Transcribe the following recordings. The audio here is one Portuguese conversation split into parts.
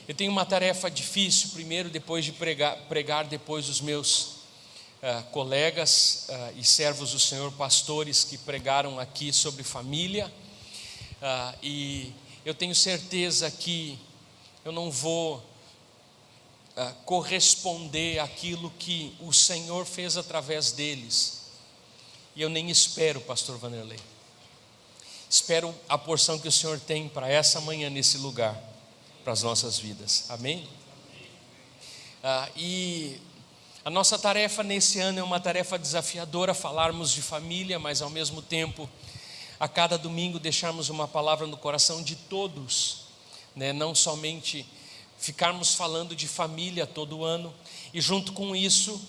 Eu tenho uma tarefa difícil, primeiro, depois de pregar depois dos meus colegas e servos do Senhor, pastores que pregaram aqui sobre família, e eu tenho certeza que eu não vou corresponder àquilo que o Senhor fez através deles, e eu nem espero, pastor Vanderlei, espero a porção que o Senhor tem para essa manhã nesse lugar, para as nossas vidas, amém? E a nossa tarefa nesse ano é uma tarefa desafiadora, falarmos de família, mas ao mesmo tempo, a cada domingo deixarmos uma palavra no coração de todos, né? Não somente ficarmos falando de família todo ano, e junto com isso,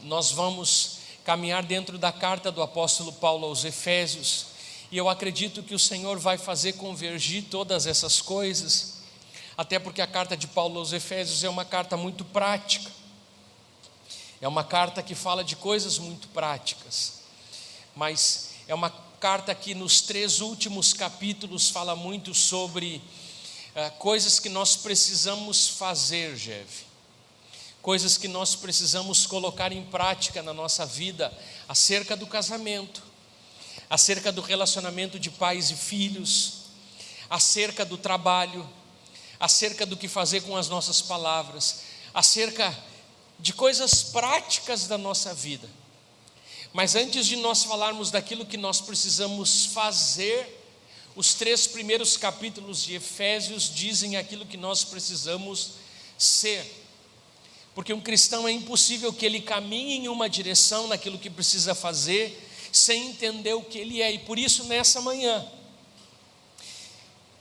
nós vamos caminhar dentro da carta do apóstolo Paulo aos Efésios, e eu acredito que o Senhor vai fazer convergir todas essas coisas, até porque a carta de Paulo aos Efésios é uma carta muito prática, é uma carta que fala de coisas muito práticas, mas é uma carta que nos 3 últimos capítulos fala muito sobre coisas que nós precisamos fazer, Jeff, coisas que nós precisamos colocar em prática na nossa vida, acerca do casamento, acerca do relacionamento de pais e filhos, acerca do trabalho, acerca do que fazer com as nossas palavras, acerca de coisas práticas da nossa vida. Mas antes de nós falarmos daquilo que nós precisamos fazer, os 3 primeiros capítulos de Efésios dizem aquilo que nós precisamos ser, porque um cristão é impossível que ele caminhe em uma direção naquilo que precisa fazer, sem entender o que ele é. E por isso nessa manhã,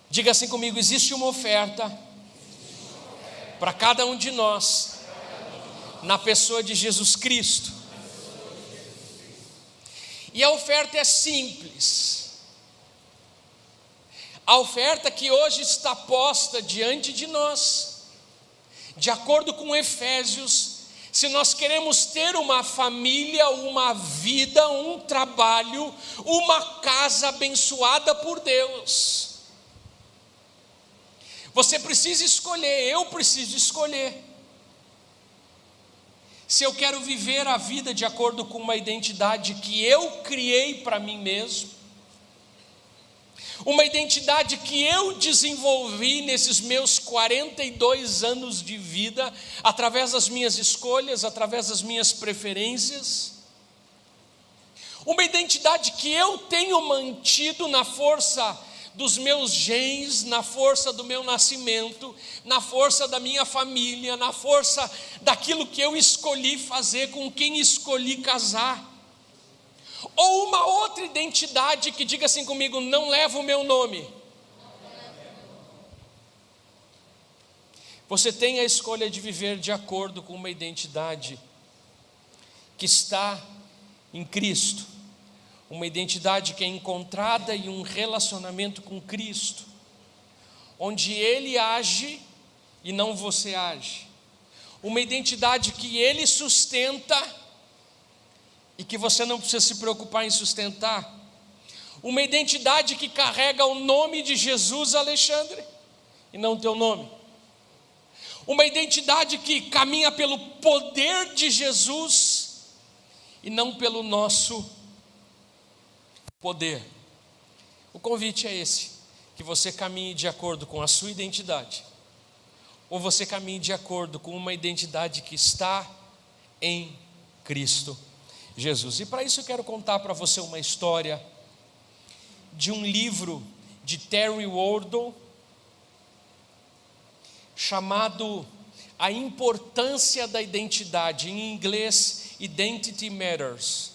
diga assim comigo: existe uma oferta para cada um de nós, na pessoa de Jesus Cristo. E a oferta é simples. A oferta que hoje está posta diante de nós, de acordo com Efésios, se nós queremos ter uma família, uma vida, um trabalho, uma casa abençoada por Deus, você precisa escolher, eu preciso escolher, se eu quero viver a vida de acordo com uma identidade que eu criei para mim mesmo, uma identidade que eu desenvolvi nesses meus 42 anos de vida, através das minhas escolhas, através das minhas preferências, uma identidade que eu tenho mantido na força dos meus genes, na força do meu nascimento, na força da minha família, na força daquilo que eu escolhi fazer, com quem escolhi casar, ou uma outra identidade que diga assim comigo: não leva o meu nome. Você tem a escolha de viver de acordo com uma identidade que está em Cristo, uma identidade que é encontrada em um relacionamento com Cristo, onde Ele age e não você age, uma identidade que Ele sustenta e que você não precisa se preocupar em sustentar, uma identidade que carrega o nome de Jesus, Alexandre, e não o teu nome, uma identidade que caminha pelo poder de Jesus e não pelo nosso poder. O convite é esse, que você caminhe de acordo com a sua identidade, ou você caminhe de acordo com uma identidade que está em Cristo Jesus. E para isso eu quero contar para você uma história de um livro de Terry Wardle, chamado A Importância da Identidade, em inglês Identity Matters.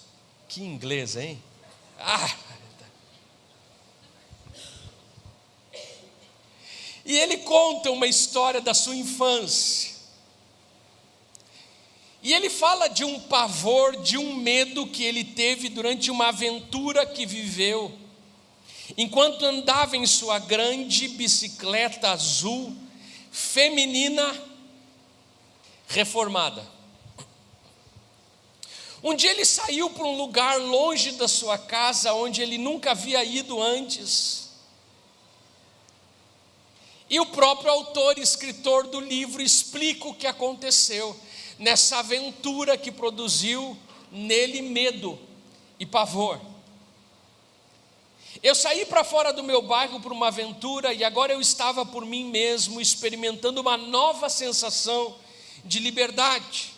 Que inglês, hein? E ele conta uma história da sua infância, e ele fala de um pavor, de um medo que ele teve durante uma aventura que viveu, enquanto andava em sua grande bicicleta azul, feminina, reformada. Um dia ele saiu para um lugar longe da sua casa, onde ele nunca havia ido antes, E o próprio autor e escritor do livro explica o que aconteceu nessa aventura que produziu nele medo e pavor. Eu saí para fora do meu bairro por uma aventura e agora eu estava por mim mesmo experimentando uma nova sensação de liberdade.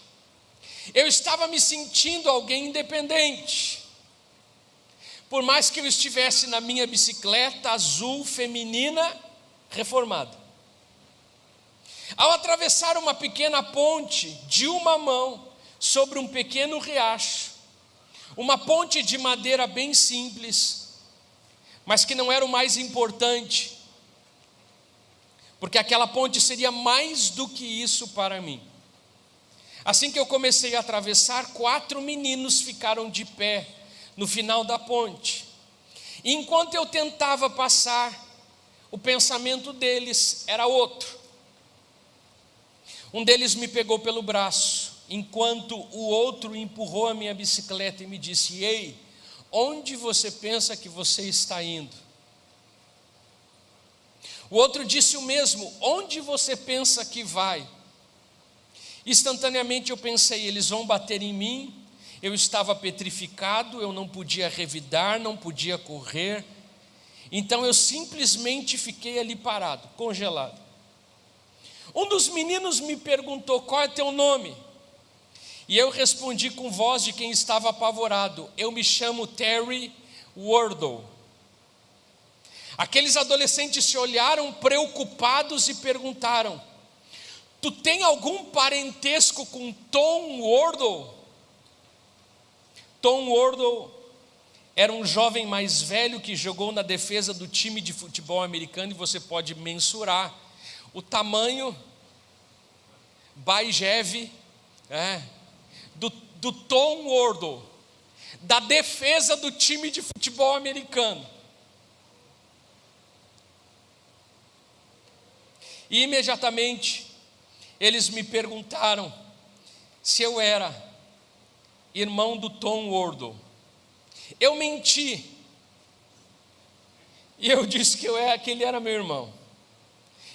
Eu estava me sentindo alguém independente. Por mais que eu estivesse na minha bicicleta azul feminina reformada. Ao atravessar uma pequena ponte de uma mão sobre um pequeno riacho, uma ponte de madeira bem simples, mas que não era o mais importante, porque aquela ponte seria mais do que isso para mim. Assim que eu comecei a atravessar, 4 meninos ficaram de pé no final da ponte. E enquanto eu tentava passar, o pensamento deles era outro. Um deles me pegou pelo braço, enquanto o outro empurrou a minha bicicleta e me disse: ei, onde você pensa que você está indo? O outro disse o mesmo: onde você pensa que vai? Instantaneamente eu pensei: eles vão bater em mim. Eu estava petrificado, eu não podia revidar, não podia correr. Então eu simplesmente fiquei ali parado, congelado. Um dos meninos me perguntou: qual é teu nome? E eu respondi com voz de quem estava apavorado: eu me chamo Terry Wardle. Aqueles adolescentes se olharam preocupados e perguntaram: tu tem algum parentesco com Tom Wardle? Tom Wardle era um jovem mais velho que jogou na defesa do time de futebol americano, e você pode mensurar o tamanho Baijeve, do Tom Wardle, da defesa do time de futebol americano. E imediatamente eles me perguntaram se eu era irmão do Tom Wardle. Eu menti e eu disse que ele era meu irmão.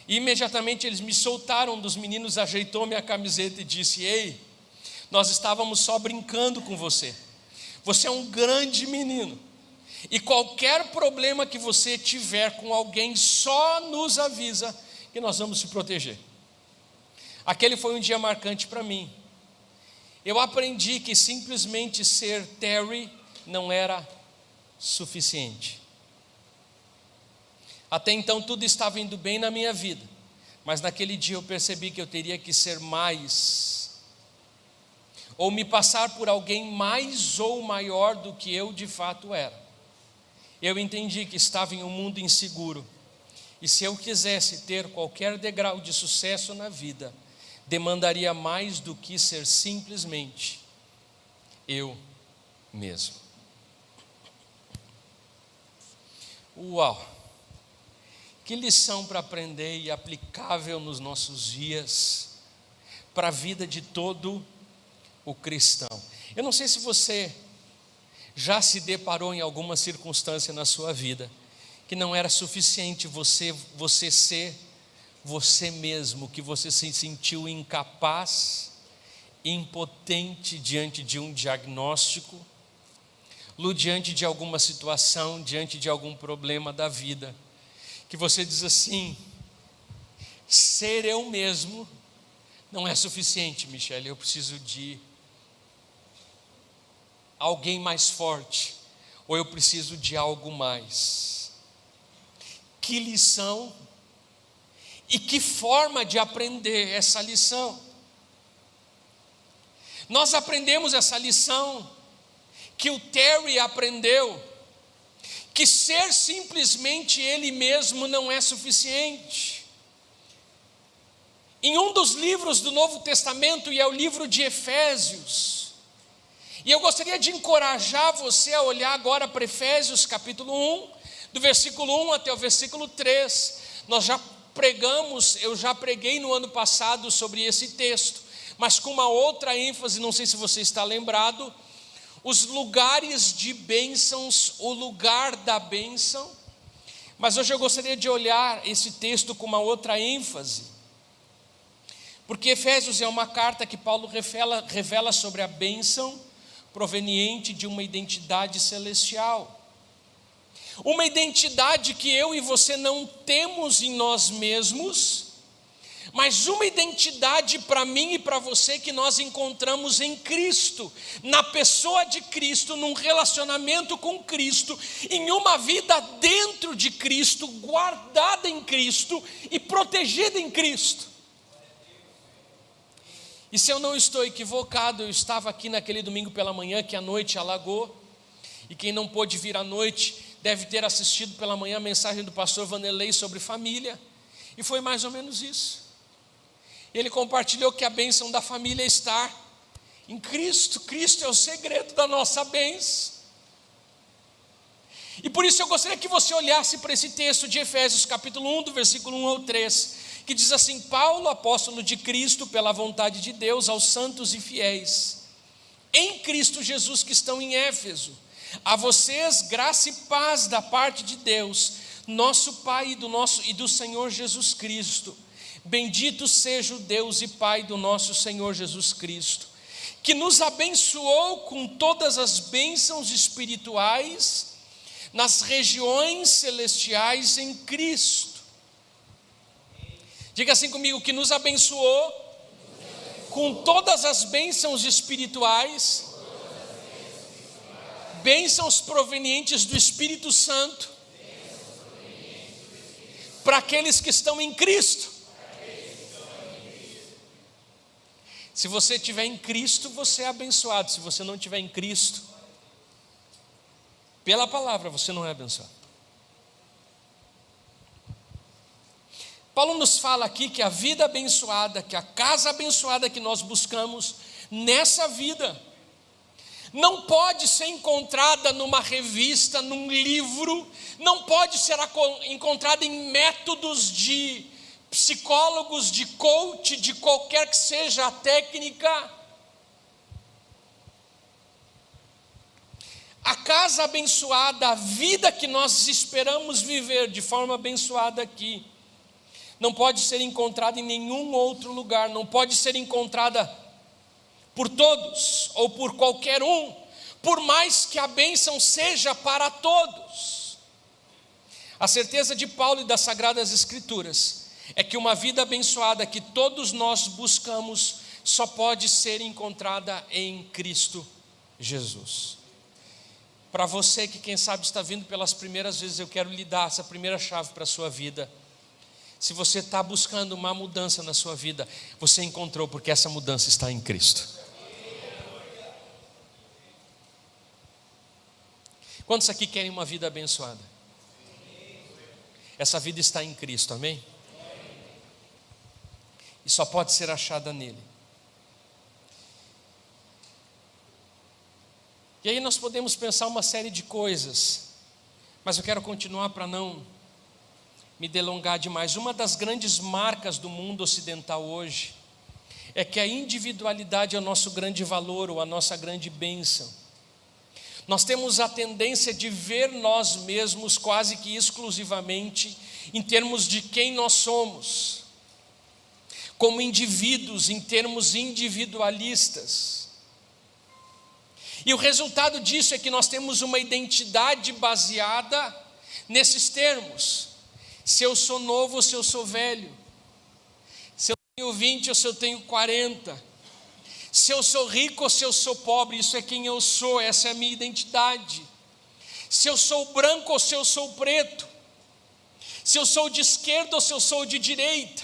E imediatamente eles me soltaram dos meninos, ajeitou minha camiseta e disse: ei, nós estávamos só brincando com você. Você é um grande menino, e qualquer problema que você tiver com alguém, só nos avisa que nós vamos te proteger. Aquele foi um dia marcante para mim. Eu aprendi que simplesmente ser Terry não era suficiente. Até então tudo estava indo bem na minha vida, mas naquele dia eu percebi que eu teria que ser mais, ou me passar por alguém mais ou maior do que eu de fato era. Eu entendi que estava em um mundo inseguro, e se eu quisesse ter qualquer degrau de sucesso na vida, demandaria mais do que ser simplesmente eu mesmo. Uau! Que lição para aprender e aplicável nos nossos dias, para a vida de todo o cristão. Eu não sei se você já se deparou em alguma circunstância na sua vida que não era suficiente você ser você mesmo, que você se sentiu incapaz, impotente diante de um diagnóstico, diante de alguma situação, diante de algum problema da vida, que você diz assim: ser eu mesmo não é suficiente, Michele, eu preciso de alguém mais forte, ou eu preciso de algo mais. Que lição e que forma de aprender essa lição. Nós aprendemos essa lição que o Terry aprendeu, que ser simplesmente ele mesmo não é suficiente. Em um dos livros do Novo Testamento, e é o livro de Efésios, e eu gostaria de encorajar você a olhar agora para Efésios capítulo 1, do versículo 1 até o versículo 3, eu já preguei no ano passado sobre esse texto, mas com uma outra ênfase, não sei se você está lembrado, os lugares de bênçãos, o lugar da bênção, Mas hoje eu gostaria de olhar esse texto com uma outra ênfase, porque Efésios é uma carta que Paulo revela sobre a bênção proveniente de uma identidade celestial. Uma identidade que eu e você não temos em nós mesmos, mas uma identidade para mim e para você que nós encontramos em Cristo, na pessoa de Cristo, num relacionamento com Cristo, em uma vida dentro de Cristo, guardada em Cristo e protegida em Cristo. E se eu não estou equivocado, eu estava aqui naquele domingo pela manhã que a noite alagou, e quem não pôde vir à noite deve ter assistido pela manhã a mensagem do pastor Vanderlei sobre família, e foi mais ou menos isso. Ele compartilhou que a bênção da família está em Cristo. Cristo é o segredo da nossa bênção. E por isso eu gostaria que você olhasse para esse texto de Efésios capítulo 1, do versículo 1 ao 3, que diz assim: Paulo, apóstolo de Cristo, pela vontade de Deus, aos santos e fiéis em Cristo Jesus que estão em Éfeso, a vocês graça e paz da parte de Deus, nosso Pai e do Senhor Jesus Cristo. Bendito seja o Deus e Pai do nosso Senhor Jesus Cristo, que nos abençoou com todas as bênçãos espirituais nas regiões celestiais em Cristo. Diga assim comigo: que nos abençoou com todas as bênçãos espirituais, bênçãos provenientes do Espírito Santo, para aqueles que estão em Cristo. Se você estiver em Cristo, você é abençoado. Se você não estiver em Cristo, pela palavra, você não é abençoado. Paulo nos fala aqui que a vida abençoada, que a casa abençoada que nós buscamos nessa vida, não pode ser encontrada numa revista, num livro, não pode ser encontrada em métodos de psicólogos, de coach, de qualquer que seja a técnica. A casa abençoada, a vida que nós esperamos viver de forma abençoada aqui, não pode ser encontrada em nenhum outro lugar, não pode ser encontrada por todos ou por qualquer um, por mais que a bênção seja para todos. A certeza de Paulo e das Sagradas Escrituras é que uma vida abençoada que todos nós buscamos só pode ser encontrada em Cristo Jesus. Para você que quem sabe está vindo pelas primeiras vezes, eu quero lhe dar essa primeira chave para a sua vida. Se você está buscando uma mudança na sua vida, você encontrou, porque essa mudança está em Cristo. Quantos aqui querem uma vida abençoada? Essa vida está em Cristo, amém? E só pode ser achada nele. E aí nós podemos pensar uma série de coisas, mas eu quero continuar para não me delongar demais. Uma das grandes marcas do mundo ocidental hoje é que a individualidade é o nosso grande valor, ou a nossa grande bênção. Nós temos a tendência de ver nós mesmos quase que exclusivamente em termos de quem nós somos, como indivíduos, em termos individualistas. E o resultado disso é que nós temos uma identidade baseada nesses termos: se eu sou novo ou se eu sou velho, se eu tenho 20 ou se eu tenho 40, se eu sou rico ou se eu sou pobre. Isso é quem eu sou, essa é a minha identidade. Se eu sou branco ou se eu sou preto, se eu sou de esquerda ou se eu sou de direita,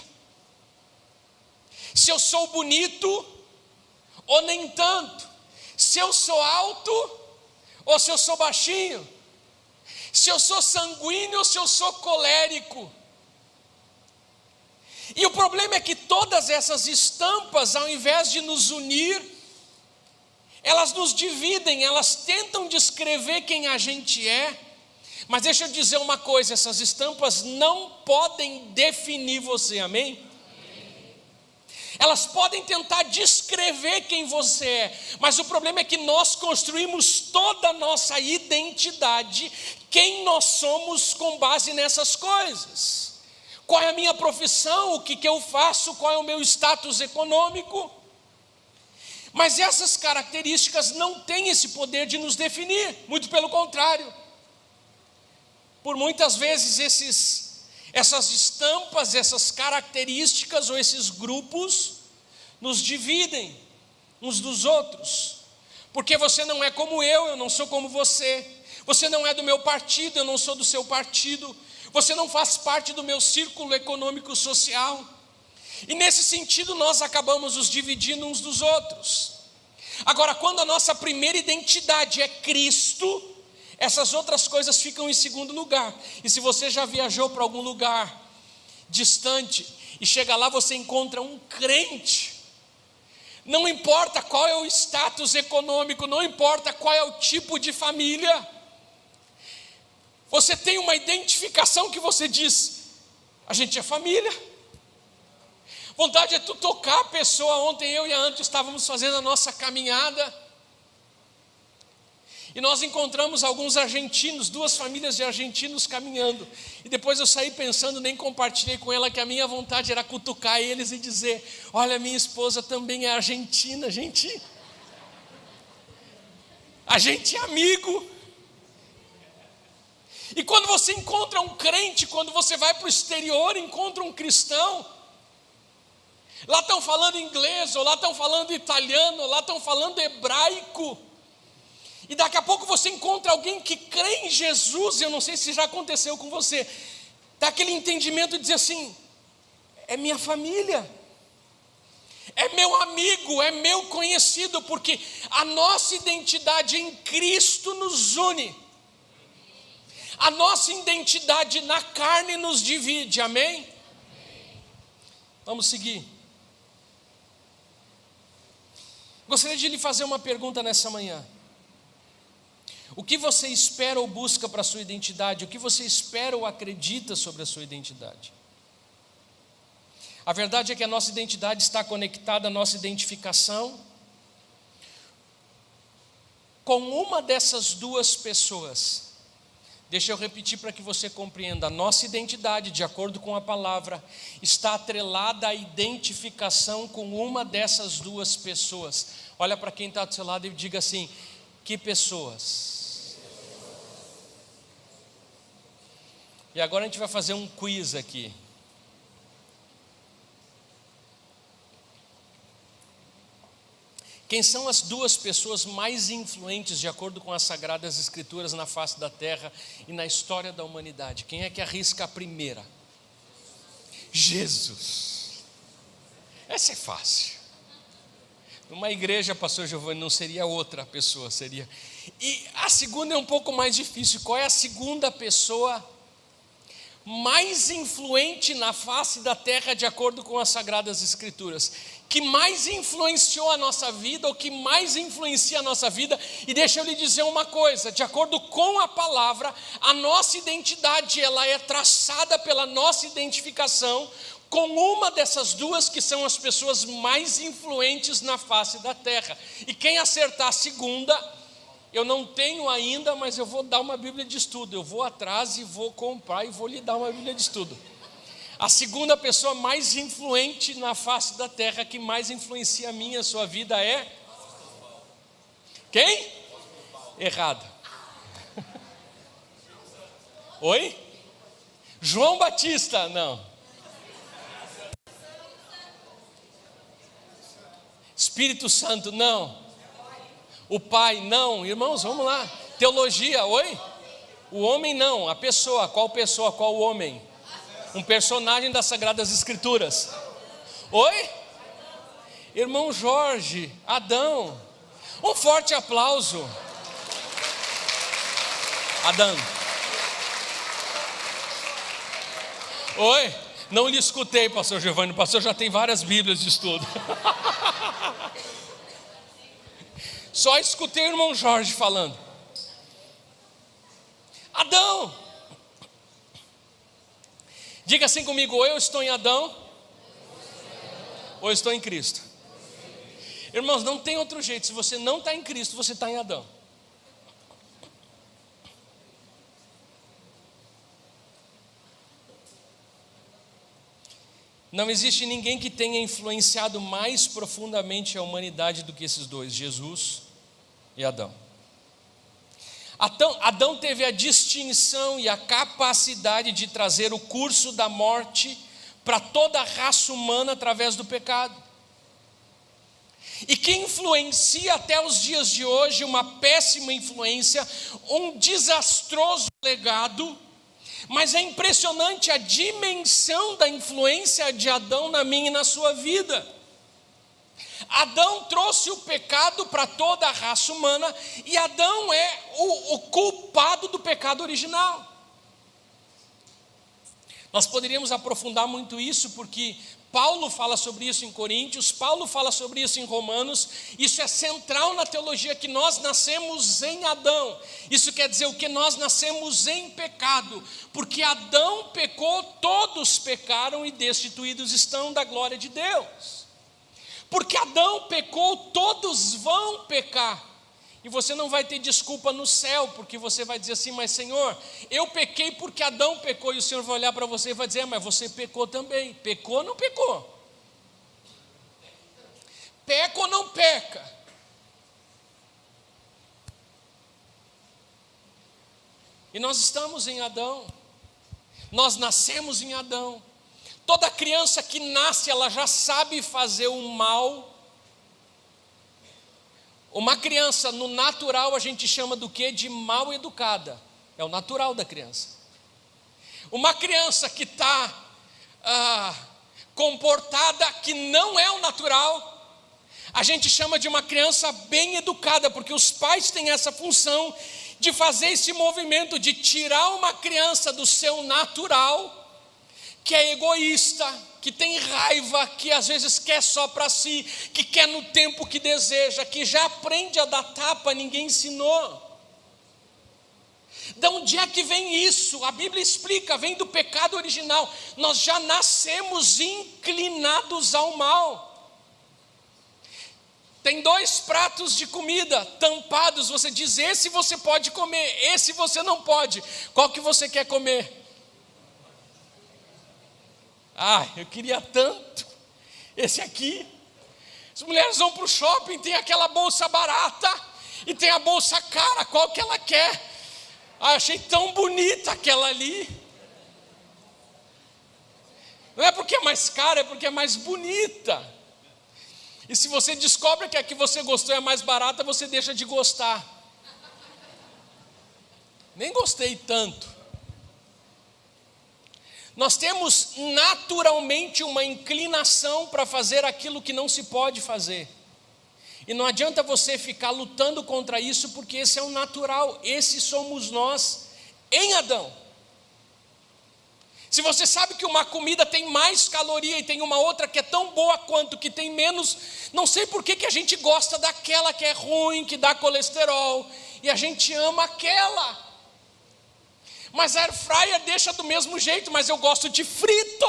se eu sou bonito ou nem tanto, se eu sou alto ou se eu sou baixinho, se eu sou sanguíneo ou se eu sou colérico. E o problema é que todas essas estampas, ao invés de nos unir, elas nos dividem, elas tentam descrever quem a gente é. Mas deixa eu dizer uma coisa: essas estampas não podem definir você, amém? Elas podem tentar descrever quem você é, mas o problema é que nós construímos toda a nossa identidade, quem nós somos, com base nessas coisas. Qual é a minha profissão, o que eu faço, qual é o meu status econômico. Mas essas características não têm esse poder de nos definir, muito pelo contrário. Por muitas vezes essas estampas, essas características ou esses grupos nos dividem uns dos outros. Porque você não é como eu não sou como você. Você não é do meu partido, eu não sou do seu partido. Você não faz parte do meu círculo econômico social. E nesse sentido nós acabamos nos dividindo uns dos outros. Agora, quando a nossa primeira identidade é Cristo, essas outras coisas ficam em segundo lugar. E se você já viajou para algum lugar distante e chega lá, você encontra um crente. Não importa qual é o status econômico, não importa qual é o tipo de família, você tem uma identificação que você diz: a gente é família. Vontade é tu tocar a pessoa. Ontem eu e a Anto estávamos fazendo a nossa caminhada e nós encontramos alguns argentinos, 2 famílias de argentinos caminhando. E depois eu saí pensando, nem compartilhei com ela, que a minha vontade era cutucar eles e dizer: olha, minha esposa também é argentina, a gente é amigo. E quando você encontra um crente, quando você vai para o exterior, encontra um cristão, lá estão falando inglês, ou lá estão falando italiano, ou lá estão falando hebraico, e daqui a pouco você encontra alguém que crê em Jesus. Eu não sei se já aconteceu com você, dá aquele entendimento de dizer assim: é minha família, é meu amigo, é meu conhecido, porque a nossa identidade em Cristo nos une. A nossa identidade na carne nos divide, amém? Vamos seguir. Gostaria de lhe fazer uma pergunta nessa manhã. O que você espera ou busca para a sua identidade? O que você espera ou acredita sobre a sua identidade? A verdade é que a nossa identidade está conectada à nossa identificação com uma dessas duas pessoas. Deixa eu repetir para que você compreenda. A nossa identidade, de acordo com a palavra, está atrelada à identificação com uma dessas duas pessoas. Olha para quem está do seu lado e diga assim: que pessoas? E agora a gente vai fazer um quiz aqui. Quem são as duas pessoas mais influentes, de acordo com as Sagradas Escrituras, na face da terra e na história da humanidade? Quem é que arrisca a primeira? Jesus. Essa é fácil. Numa igreja, pastor Giovanni, não seria outra pessoa, seria. E a segunda é um pouco mais difícil. Qual é a segunda pessoa mais influente na face da terra, de acordo com as Sagradas Escrituras? Que mais influenciou a nossa vida, ou que mais influencia a nossa vida? E deixa eu lhe dizer uma coisa: de acordo com a palavra, a nossa identidade, ela é traçada pela nossa identificação com uma dessas duas, que são as pessoas mais influentes na face da terra. E quem acertar a segunda, eu não tenho ainda, mas eu vou dar uma Bíblia de estudo. Eu vou atrás e vou comprar e vou lhe dar uma Bíblia de estudo. A segunda pessoa mais influente na face da terra, que mais influencia a minha e a sua vida, é quem? Errado. Oi? João Batista? Não. Espírito Santo? Não. O Pai? Não. Irmãos, vamos lá. Teologia? Oi? O homem? Não. A pessoa? Qual pessoa? Qual homem? Um personagem das Sagradas Escrituras. Oi? Irmão Jorge, Adão. Um forte aplauso. Adão. Oi? Não lhe escutei, pastor Giovanni. O pastor já tem várias Bíblias de estudo. Só escutei o irmão Jorge falando. Adão. Diga assim comigo: eu estou em Adão, Ou eu estou em Cristo? Irmãos, não tem outro jeito. Se você não está em Cristo, você está em Adão. Não existe ninguém que tenha influenciado mais profundamente a humanidade do que esses dois, Jesus e Adão. Adão teve a distinção e a capacidade de trazer o curso da morte para toda a raça humana através do pecado. E que influencia até os dias de hoje, uma péssima influência, um desastroso legado. Mas é impressionante a dimensão da influência de Adão na minha e na sua vida. Adão trouxe o pecado para toda a raça humana, e Adão é o culpado do pecado original. Nós poderíamos aprofundar muito isso, porque Paulo fala sobre isso em Coríntios, Paulo fala sobre isso em Romanos. Isso é central na teologia, que nós nascemos em Adão. Isso quer dizer o que? Nós nascemos em pecado, porque Adão pecou, todos pecaram e destituídos estão da glória de Deus. Porque Adão pecou, todos vão pecar. E você não vai ter desculpa no céu, porque você vai dizer assim: mas Senhor, eu pequei porque Adão pecou. E o Senhor vai olhar para você e vai dizer: mas você pecou também. Pecou ou não pecou? Peca ou não peca? E nós estamos em Adão. Nós nascemos em Adão. Toda criança que nasce, ela já sabe fazer o mal. Uma criança, no natural, a gente chama do quê? De mal educada. É o natural da criança. Uma criança que está comportada, que não é o natural, a gente chama de uma criança bem educada, porque os pais têm essa função de fazer esse movimento, de tirar uma criança do seu natural, que é egoísta, que tem raiva, que às vezes quer só para si, que quer no tempo que deseja, que já aprende a dar tapa, ninguém ensinou. De onde é que vem isso? A Bíblia explica, vem do pecado original. Nós já nascemos inclinados ao mal. Tem 2 pratos de comida tampados, você diz: esse você pode comer, esse você não pode. Qual que você quer comer? Eu queria tanto esse aqui. As mulheres vão para o shopping, tem aquela bolsa barata e tem a bolsa cara. Qual que ela quer? Achei tão bonita aquela ali. Não é porque é mais cara, é porque é mais bonita. E se você descobre que a que você gostou é mais barata, você deixa de gostar. Nem gostei tanto. Nós temos naturalmente uma inclinação para fazer aquilo que não se pode fazer. E não adianta você ficar lutando contra isso, porque esse é o natural, esse somos nós em Adão. Se você sabe que uma comida tem mais caloria e tem uma outra que é tão boa quanto, que tem menos, não sei por que a gente gosta daquela que é ruim, que dá colesterol, e a gente ama aquela. Mas a air fryer deixa do mesmo jeito, mas eu gosto de frito.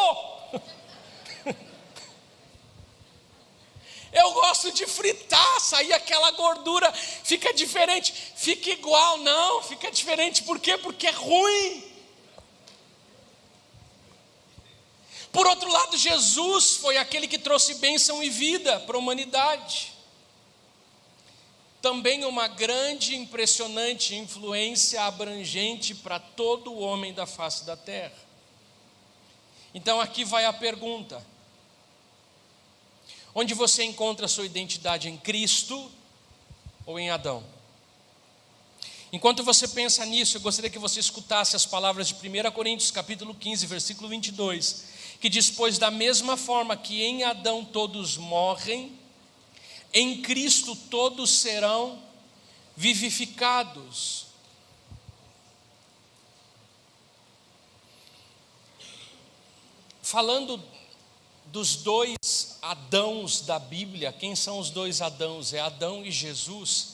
Eu gosto de fritar, sair aquela gordura, fica diferente, fica igual, não, fica diferente, por quê? Porque é ruim. Por outro lado, Jesus foi aquele que trouxe bênção e vida para a humanidade. Também uma grande, impressionante influência abrangente para todo o homem da face da terra. Então aqui vai a pergunta: onde você encontra a sua identidade, em Cristo ou em Adão? Enquanto você pensa nisso, eu gostaria que você escutasse as palavras de 1 Coríntios capítulo 15, versículo 22, que diz: pois da mesma forma que em Adão todos morrem, em Cristo todos serão vivificados. Falando dos 2 Adãos da Bíblia, quem são os 2 Adãos? É Adão e Jesus.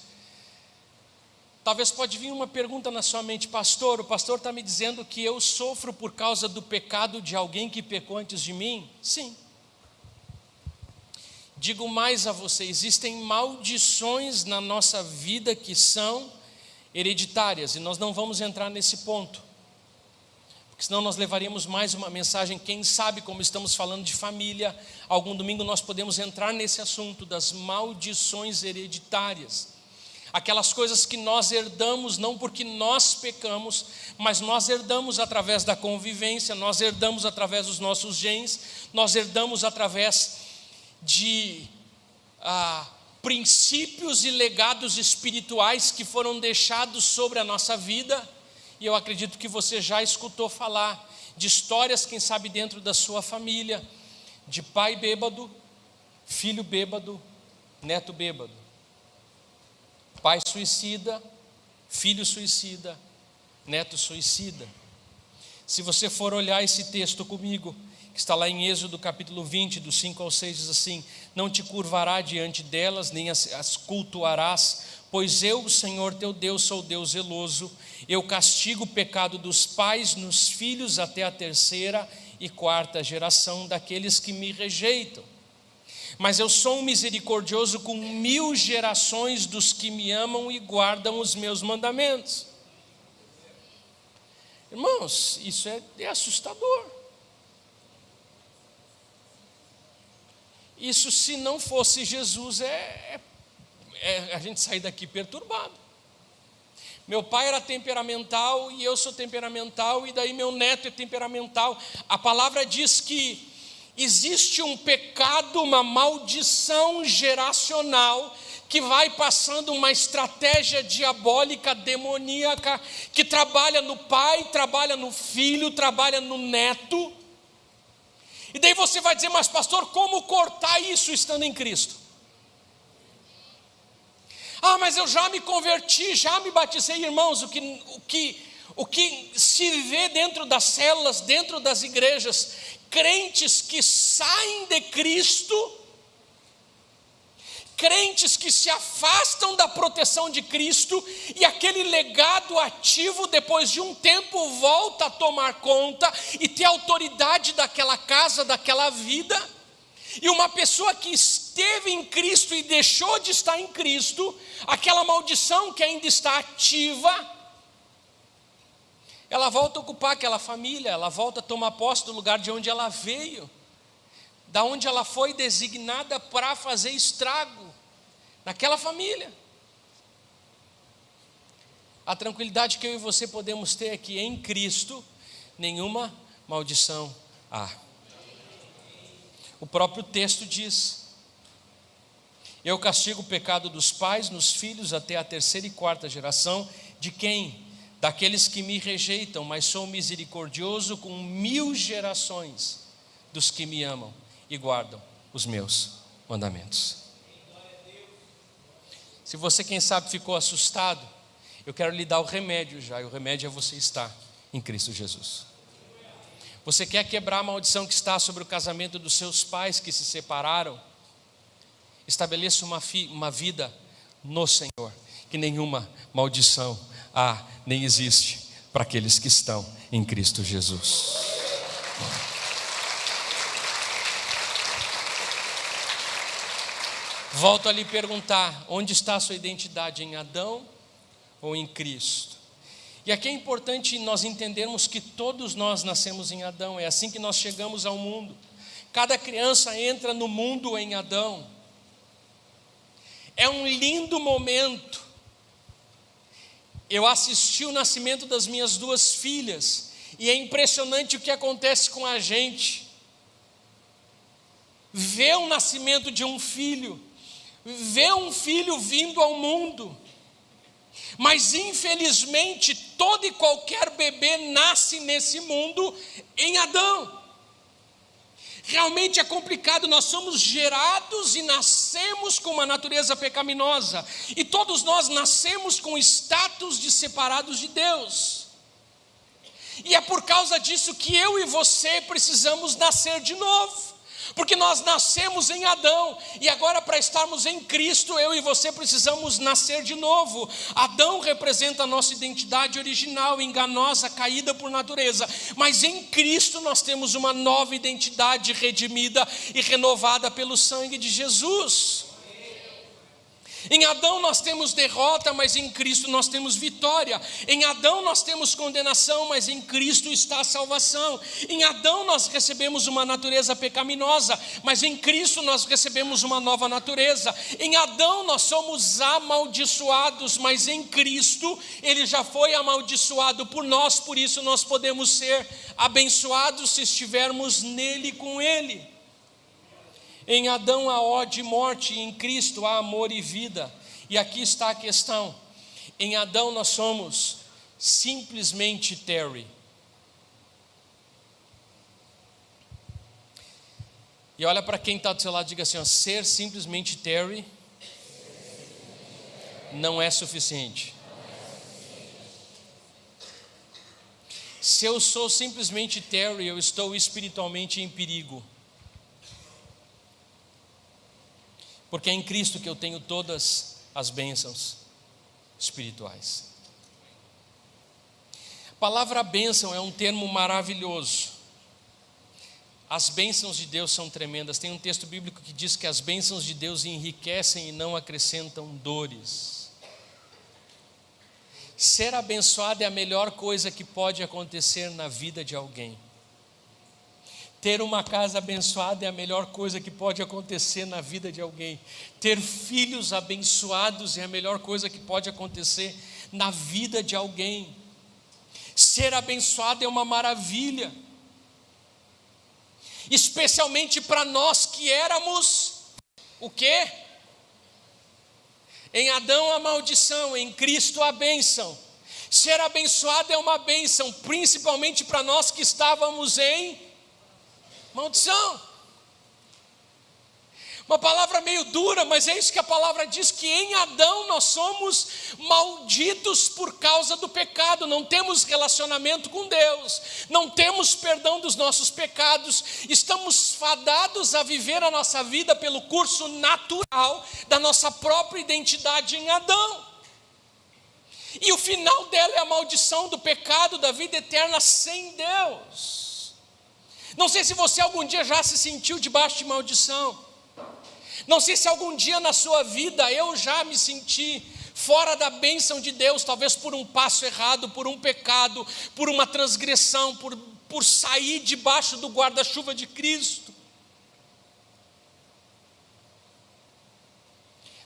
Talvez pode vir uma pergunta na sua mente: pastor, o pastor está me dizendo que eu sofro por causa do pecado de alguém que pecou antes de mim? Sim. Digo mais a você: existem maldições na nossa vida que são hereditárias, e nós não vamos entrar nesse ponto, porque senão nós levaríamos mais uma mensagem. Quem sabe, como estamos falando de família, algum domingo nós podemos entrar nesse assunto das maldições hereditárias. Aquelas coisas que nós herdamos não porque nós pecamos, mas nós herdamos através da convivência, nós herdamos através dos nossos genes, nós herdamos através de princípios e legados espirituais que foram deixados sobre a nossa vida. E eu acredito que você já escutou falar de histórias, quem sabe dentro da sua família, de pai bêbado, filho bêbado, neto bêbado, pai suicida, filho suicida, neto suicida. Se você for olhar esse texto comigo, que está lá em Êxodo capítulo 20, do 5 ao 6, diz assim: não te curvará diante delas, nem as cultuarás, pois eu, o Senhor teu Deus, sou Deus zeloso. Eu castigo o pecado dos pais nos filhos até a 3ª e 4ª geração daqueles que me rejeitam. Mas eu sou misericordioso com 1000 gerações dos que me amam e guardam os meus mandamentos. Irmãos, isso é assustador. Isso, se não fosse Jesus, a gente sair daqui perturbado. Meu pai era temperamental e eu sou temperamental, e daí meu neto é temperamental. A palavra diz que existe um pecado, uma maldição geracional, que vai passando uma estratégia diabólica, demoníaca, que trabalha no pai, trabalha no filho, trabalha no neto. E daí você vai dizer: mas pastor, como cortar isso estando em Cristo? Mas eu já me converti, já me batizei. Irmãos, o que se vê dentro das células, dentro das igrejas, crentes que saem de Cristo, crentes que se afastam da proteção de Cristo, e aquele legado ativo, depois de um tempo, volta a tomar conta e ter autoridade daquela casa, daquela vida. E uma pessoa que esteve em Cristo e deixou de estar em Cristo, aquela maldição que ainda está ativa, ela volta a ocupar aquela família, ela volta a tomar posse do lugar de onde ela veio, da onde ela foi designada para fazer estrago naquela família. A tranquilidade que eu e você podemos ter é que em Cristo nenhuma maldição há. O próprio texto diz: eu castigo o pecado dos pais nos filhos até a 3ª e 4ª geração. De quem? Daqueles que me rejeitam, mas sou misericordioso com 1000 gerações dos que me amam e guardam os meus mandamentos. Se você, quem sabe, ficou assustado, eu quero lhe dar o remédio já, e o remédio é você estar em Cristo Jesus. Você quer quebrar a maldição que está sobre o casamento dos seus pais que se separaram? Estabeleça uma vida no Senhor, que nenhuma maldição há, nem existe para aqueles que estão em Cristo Jesus. Volto a lhe perguntar: onde está a sua identidade, em Adão ou em Cristo? E aqui é importante nós entendermos que todos nós nascemos em Adão, é assim que nós chegamos ao mundo. Cada criança entra no mundo em Adão. É um lindo momento. Eu assisti o nascimento das minhas 2 filhas, e é impressionante o que acontece com a gente. Ver o nascimento de um filho, ver um filho vindo ao mundo. Mas infelizmente todo e qualquer bebê nasce nesse mundo em Adão. Realmente é complicado, nós somos gerados e nascemos com uma natureza pecaminosa, e todos nós nascemos com status de separados de Deus. E é por causa disso que eu e você precisamos nascer de novo, Porque nós nascemos em Adão, e agora para estarmos em Cristo, eu e você precisamos nascer de novo. Adão representa a nossa identidade original, enganosa, caída por natureza, mas em Cristo nós temos uma nova identidade redimida e renovada pelo sangue de Jesus. Em Adão nós temos derrota, mas em Cristo nós temos vitória. Em Adão nós temos condenação, mas em Cristo está a salvação. Em Adão nós recebemos uma natureza pecaminosa, mas em Cristo nós recebemos uma nova natureza. Em Adão nós somos amaldiçoados, mas em Cristo Ele já foi amaldiçoado por nós, por isso nós podemos ser abençoados se estivermos nele com Ele. Em Adão há ódio e morte, em Cristo há amor e vida. E aqui está a questão: em Adão nós somos simplesmente Terry. E olha para quem está do seu lado e diga assim: ó, ser simplesmente Terry não é suficiente. Se eu sou simplesmente Terry, eu estou espiritualmente em perigo. Porque é em Cristo que eu tenho todas as bênçãos espirituais. A palavra bênção é um termo maravilhoso. As bênçãos de Deus são tremendas. Tem um texto bíblico que diz que as bênçãos de Deus enriquecem e não acrescentam dores. Ser abençoado é a melhor coisa que pode acontecer na vida de alguém. Ter uma casa abençoada é a melhor coisa que pode acontecer na vida de alguém. Ter filhos abençoados é a melhor coisa que pode acontecer na vida de alguém. Ser abençoado é uma maravilha, especialmente para nós que éramos o quê? Em Adão a maldição, em Cristo a bênção. Ser abençoado é uma bênção, principalmente para nós que estávamos em maldição. Uma palavra meio dura, mas é isso que a palavra diz, que em Adão nós somos malditos por causa do pecado. Não temos relacionamento com Deus, não temos perdão dos nossos pecados, estamos fadados a viver a nossa vida pelo curso natural da nossa própria identidade em Adão. E o final dela é a maldição do pecado, da vida eterna sem Deus. Não sei se você algum dia já se sentiu debaixo de maldição. Não sei se algum dia na sua vida eu já me senti fora da bênção de Deus, talvez por um passo errado, por um pecado, por uma transgressão, por sair debaixo do guarda-chuva de Cristo.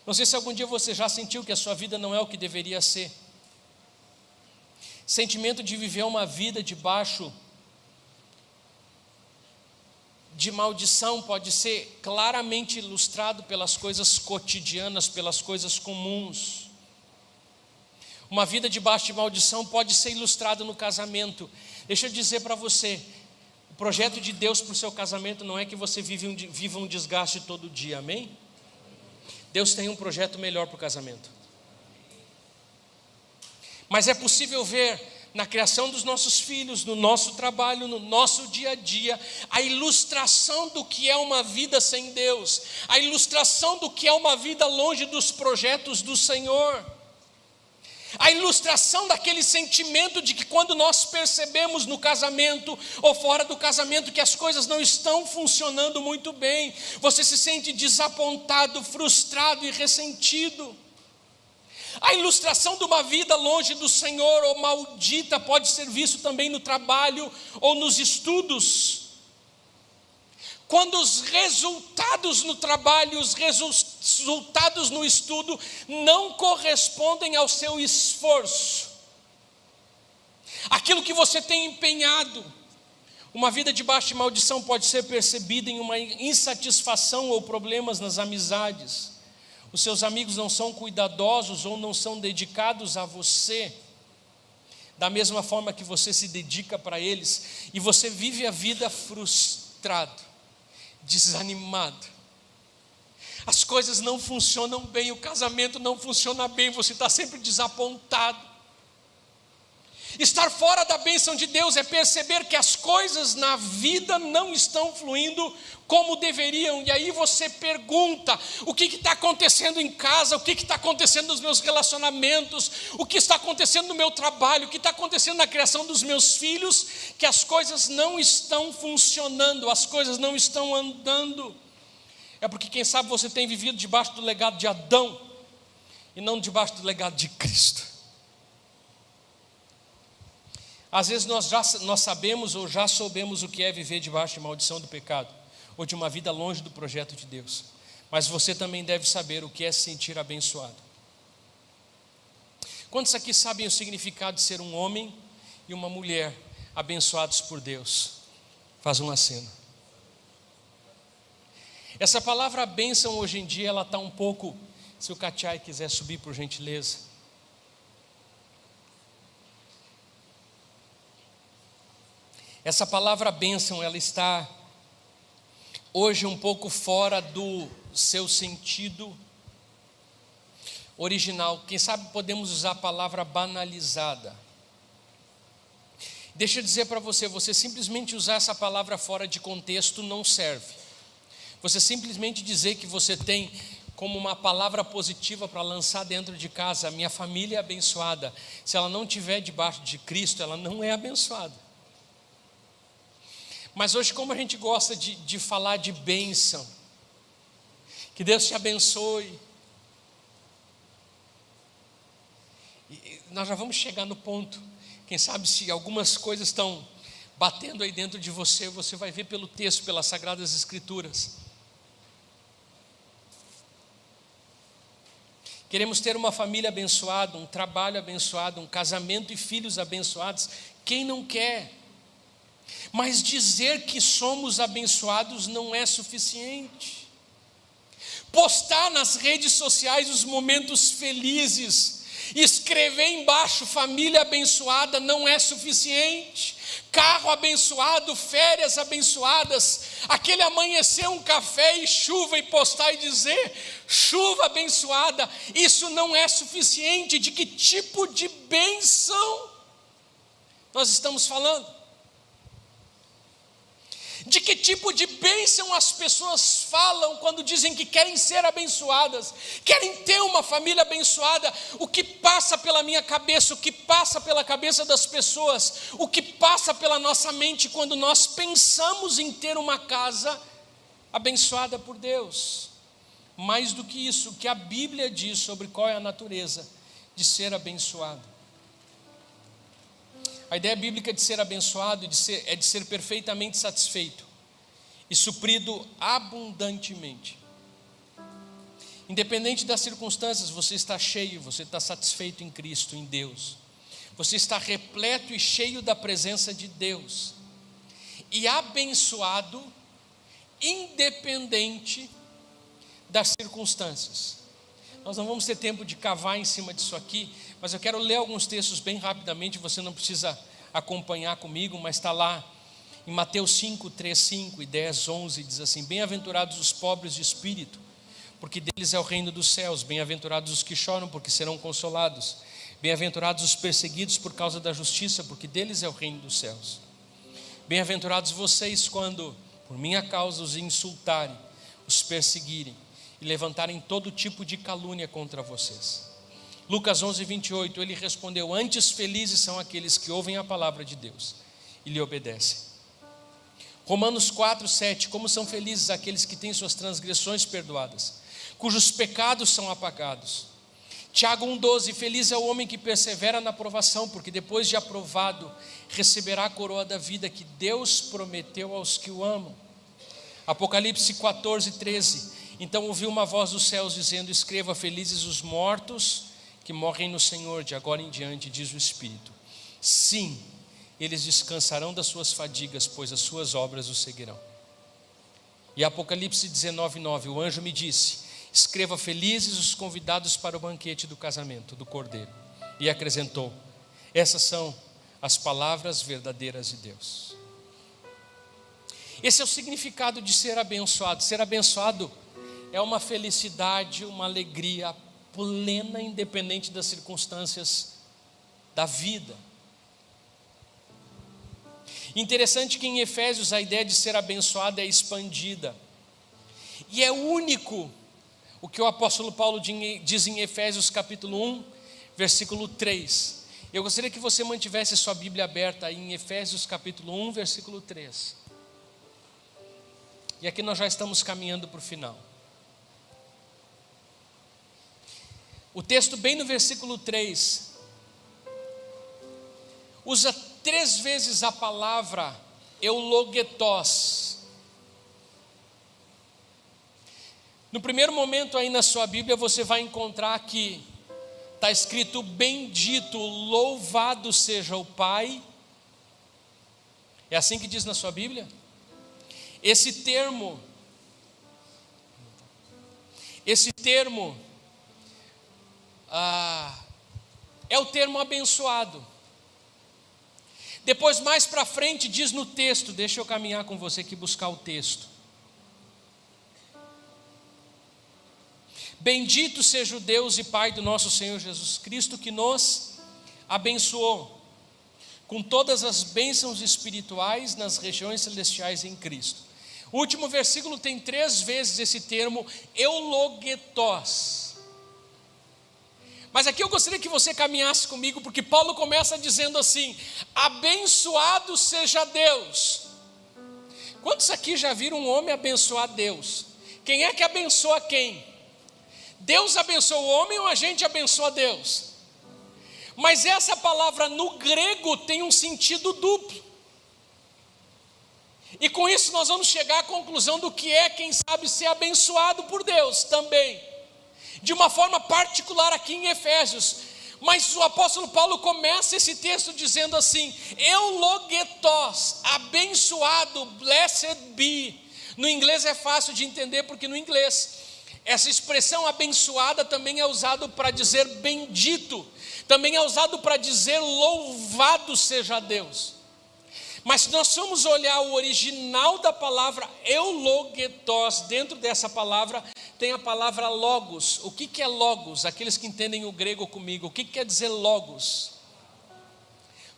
Não sei se algum dia você já sentiu que a sua vida não é o que deveria ser. Sentimento de viver uma vida debaixo de maldição pode ser claramente ilustrado pelas coisas cotidianas, pelas coisas comuns. Uma vida debaixo de maldição pode ser ilustrada no casamento. Deixa eu dizer para você, o projeto de Deus para o seu casamento não é que você viva um desgaste todo dia, amém? Deus tem um projeto melhor para o casamento. Mas é possível ver na criação dos nossos filhos, no nosso trabalho, no nosso dia a dia, a ilustração do que é uma vida sem Deus, a ilustração do que é uma vida longe dos projetos do Senhor, a ilustração daquele sentimento de que quando nós percebemos no casamento ou fora do casamento que as coisas não estão funcionando muito bem, você se sente desapontado, frustrado e ressentido. A ilustração de uma vida longe do Senhor ou maldita pode ser visto também no trabalho ou nos estudos. Quando os resultados no trabalho, os resultados no estudo não correspondem ao seu esforço, aquilo que você tem empenhado. Uma vida debaixo de maldição pode ser percebida em uma insatisfação ou problemas nas amizades. Os seus amigos não são cuidadosos ou não são dedicados a você da mesma forma que você se dedica para eles, e você vive a vida frustrado, desanimado. As coisas não funcionam bem, o casamento não funciona bem, você está sempre desapontado. Estar fora da bênção de Deus é perceber que as coisas na vida não estão fluindo como deveriam. E aí você pergunta: o que está acontecendo em casa? O que está acontecendo nos meus relacionamentos? O que está acontecendo no meu trabalho? O que está acontecendo na criação dos meus filhos? Que as coisas não estão funcionando, as coisas não estão andando. É porque, quem sabe, você tem vivido debaixo do legado de Adão e não debaixo do legado de Cristo. Às vezes nós sabemos ou já soubemos o que é viver debaixo de maldição do pecado, ou de uma vida longe do projeto de Deus. Mas você também deve saber o que é se sentir abençoado. Quantos aqui sabem o significado de ser um homem e uma mulher abençoados por Deus? Faz um aceno. Essa palavra bênção hoje em dia, ela está um pouco, se o Catiai quiser subir por gentileza. Essa palavra bênção, ela está hoje um pouco fora do seu sentido original. Quem sabe podemos usar a palavra banalizada. Deixa eu dizer para você simplesmente usar essa palavra fora de contexto não serve. Você simplesmente dizer que você tem como uma palavra positiva para lançar dentro de casa: a minha família é abençoada. Se ela não estiver debaixo de Cristo, ela não é abençoada. Mas hoje, como a gente gosta de falar de bênção, que Deus te abençoe, e nós já vamos chegar no ponto. Quem sabe, se algumas coisas estão batendo aí dentro de você, você vai ver pelo texto, pelas Sagradas Escrituras. Queremos ter uma família abençoada, um trabalho abençoado, um casamento e filhos abençoados. Quem não quer? Mas dizer que somos abençoados não é suficiente. Postar nas redes sociais os momentos felizes, escrever embaixo família abençoada não é suficiente. Carro abençoado, férias abençoadas, aquele amanhecer um café e chuva e postar e dizer chuva abençoada, isso não é suficiente. De que tipo de bênção nós estamos falando? De que tipo de bênção as pessoas falam quando dizem que querem ser abençoadas, querem ter uma família abençoada? O que passa pela minha cabeça, o que passa pela cabeça das pessoas, o que passa pela nossa mente quando nós pensamos em ter uma casa abençoada por Deus? Mais do que isso, o que a Bíblia diz sobre qual é a natureza de ser abençoado. A ideia bíblica de ser abençoado é de ser perfeitamente satisfeito e suprido abundantemente. Independente das circunstâncias, você está cheio, você está satisfeito em Cristo, em Deus. Você está repleto e cheio da presença de Deus. E abençoado, independente das circunstâncias. Nós não vamos ter tempo de cavar em cima disso aqui, mas eu quero ler alguns textos bem rapidamente. Você não precisa acompanhar comigo, mas está lá em Mateus 5, 3, 5 e 10, 11, diz assim: bem-aventurados os pobres de espírito, porque deles é o reino dos céus. Bem-aventurados os que choram, porque serão consolados. Bem-aventurados os perseguidos por causa da justiça, porque deles é o reino dos céus. Bem-aventurados vocês quando, por minha causa, os insultarem, os perseguirem e levantarem todo tipo de calúnia contra vocês. Lucas 11, 28, ele respondeu: antes felizes são aqueles que ouvem a palavra de Deus e lhe obedecem. Romanos 4, 7, como são felizes aqueles que têm suas transgressões perdoadas, cujos pecados são apagados. Tiago 1,12, feliz é o homem que persevera na provação, porque depois de aprovado, receberá a coroa da vida que Deus prometeu aos que o amam. Apocalipse 14, 13, então ouvi uma voz dos céus dizendo: escreva, felizes os mortos que morrem no Senhor, de agora em diante, diz o Espírito. Sim, eles descansarão das suas fadigas, pois as suas obras os seguirão. E Apocalipse 19, 9, o anjo me disse: escreva, felizes os convidados para o banquete do casamento do Cordeiro. E acrescentou: essas são as palavras verdadeiras de Deus. Esse é o significado de ser abençoado. Ser abençoado é uma felicidade, uma alegria plena, independente das circunstâncias da vida. Interessante que em Efésios a ideia de ser abençoado é expandida. E é único o que o apóstolo Paulo diz em Efésios capítulo 1, versículo 3. Eu gostaria que você mantivesse sua Bíblia aberta aí em Efésios capítulo 1, versículo 3. E aqui nós já estamos caminhando para o final. O texto bem no versículo 3 usa 3 vezes a palavra eulogetos. No primeiro momento aí na sua Bíblia você vai encontrar que está escrito bendito, louvado seja o Pai. É assim que diz na sua Bíblia? Esse termo é o termo abençoado. Depois mais para frente diz no texto, deixa eu caminhar com você aqui buscar o texto. Bendito seja o Deus e Pai do nosso Senhor Jesus Cristo, que nos abençoou com todas as bênçãos espirituais nas regiões celestiais em Cristo. O último versículo tem 3 vezes esse termo eulogetos. Mas aqui eu gostaria que você caminhasse comigo, porque Paulo começa dizendo assim: abençoado seja Deus. Quantos aqui já viram um homem abençoar Deus? Quem é que abençoa quem? Deus abençoa o homem ou a gente abençoa Deus? Mas essa palavra no grego tem um sentido duplo. E com isso nós vamos chegar à conclusão do que é, quem sabe, ser abençoado por Deus também. De uma forma particular aqui em Efésios. Mas o apóstolo Paulo começa esse texto dizendo assim: eulogetos, abençoado, blessed be. No inglês é fácil de entender, porque no inglês essa expressão abençoada também é usado para dizer bendito, também é usado para dizer louvado seja Deus. Mas se nós formos olhar o original da palavra eulogetos, dentro dessa palavra tem a palavra logos. O que é logos? Aqueles que entendem o grego comigo, o que quer dizer logos?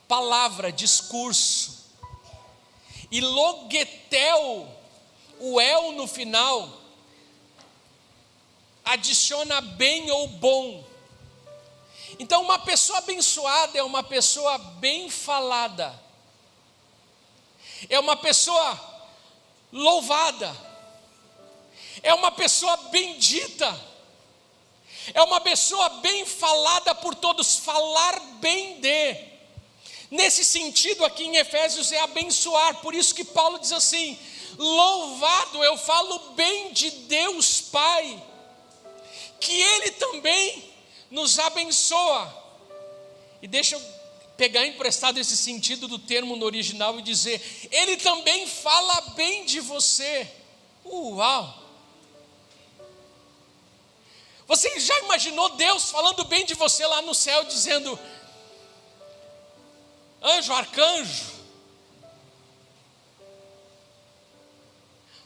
Palavra, discurso. E logetel, o el no final, adiciona bem ou bom. Então uma pessoa abençoada é uma pessoa bem falada, é uma pessoa louvada, é uma pessoa bendita, é uma pessoa bem falada por todos, falar bem de. Nesse sentido aqui em Efésios é abençoar, por isso que Paulo diz assim: louvado, eu falo bem de Deus Pai, que Ele também nos abençoa. E deixa eu pegar emprestado esse sentido do termo no original e dizer: Ele também fala bem de você. Uau! Você já imaginou Deus falando bem de você lá no céu, dizendo: anjo, arcanjo,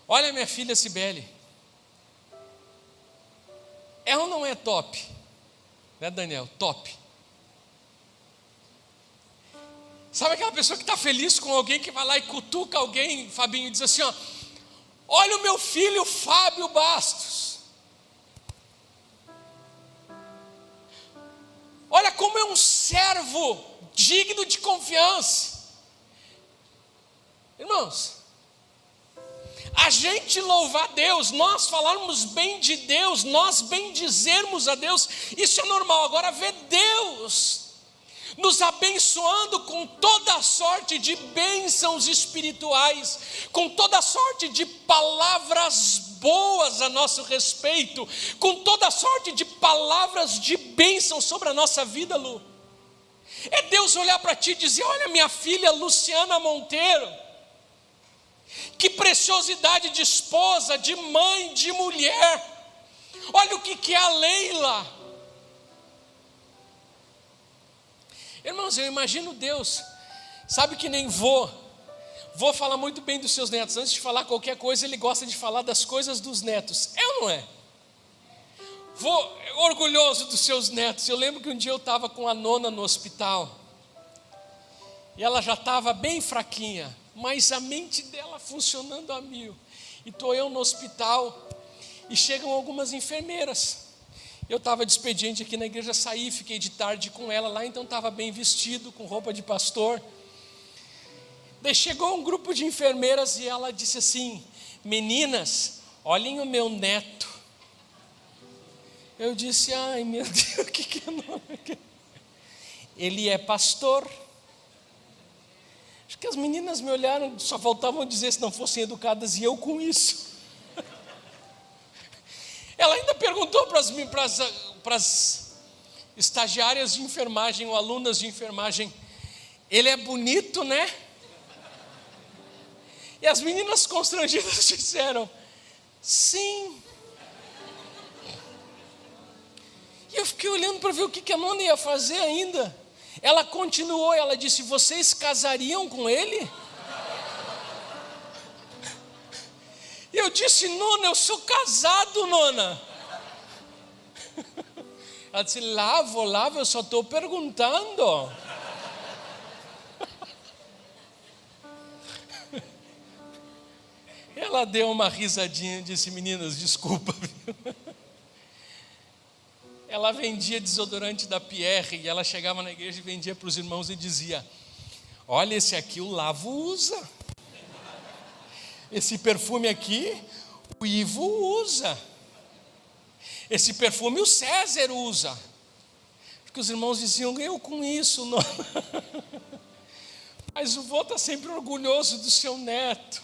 olha minha filha Cibele, é ou não é top? Né, Daniel? Top. Sabe aquela pessoa que está feliz com alguém, que vai lá e cutuca alguém, Fabinho, e diz assim: ó, olha o meu filho Fábio Bastos, olha como é um servo digno de confiança. Irmãos, a gente louvar Deus, nós falarmos bem de Deus, nós bendizermos a Deus, isso é normal. Agora ver Deus nos abençoando com toda a sorte de bênçãos espirituais, com toda a sorte de palavras boas a nosso respeito, com toda a sorte de palavras de bênção sobre a nossa vida, Lu. É Deus olhar para ti e dizer: olha minha filha Luciana Monteiro, que preciosidade de esposa, de mãe, de mulher. Olha o que é a Leila. Irmãos, eu imagino Deus, sabe que nem vô fala muito bem dos seus netos. Antes de falar qualquer coisa, ele gosta de falar das coisas dos netos. É ou não é? Vô é orgulhoso dos seus netos. Eu lembro que um dia eu estava com a nona no hospital, e ela já estava bem fraquinha. mas a mente dela funcionando a mil. E estou eu no hospital, e chegam algumas enfermeiras. Eu estava de expediente aqui na igreja, saí, fiquei de tarde com ela lá, então estava bem vestido, com roupa de pastor. Daí chegou um grupo de enfermeiras e ela disse assim: meninas, olhem o meu neto. Eu disse: ai meu Deus, o que é nome? Ele é pastor. Acho que as meninas me olharam, só faltavam dizer se não fossem educadas, e eu com isso. Ela ainda perguntou para as estagiárias de enfermagem ou alunas de enfermagem: ele é bonito, né? E as meninas constrangidas disseram: sim. E eu fiquei olhando para ver o que a nona ia fazer ainda. Ela continuou, ela disse: vocês casariam com ele? E eu disse: nona, eu sou casado, nona. Ela disse: lavo, eu só estou perguntando. Ela deu uma risadinha e disse: meninas, desculpa. Ela vendia desodorante da Pierre, e ela chegava na igreja e vendia para os irmãos e dizia: olha, esse aqui o Lavo usa. Esse perfume aqui, o Ivo usa. Esse perfume o César usa. Porque os irmãos diziam: eu com isso, não. Mas o vô está sempre orgulhoso do seu neto.